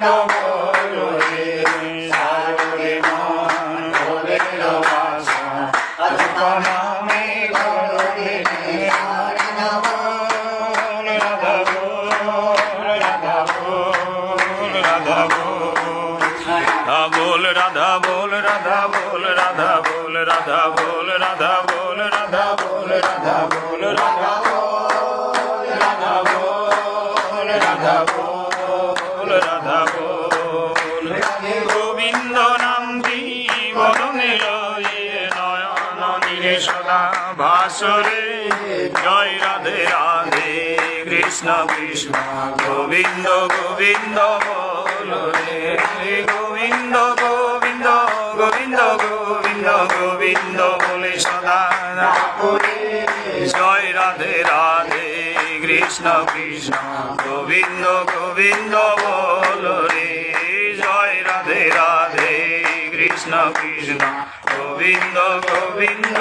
বলো রে সাররে মন ভোলের বাসা নামে করো রে রাধা বল রাধা বল রাধা বল রাধা বল রাধা বল রাধা বল রাধা বল রাধা বল রাধা বল রাধা বল রাধা বল রাধা বল রাধা বল রাধা বল গোবিন্দ নামটি বদনে লয়ে নয়ন নীরে সদা ভাসরে জয় রাধে রাধে কৃষ্ণ কৃষ্ণ গোবিন্দ গোবিন্দ বল রে গোবিন্দ গোবিন্দ গোবিন্দ গোবিন্দ গোবিন্দ বলে সদা জয় রাধে রাধে কৃষ্ণ কৃষ্ণ গোবিন্দ গোবিন্দ বল রে জয় রাধে রাধে কৃষ্ণ কৃষ্ণ গোবিন্দ গোবিন্দ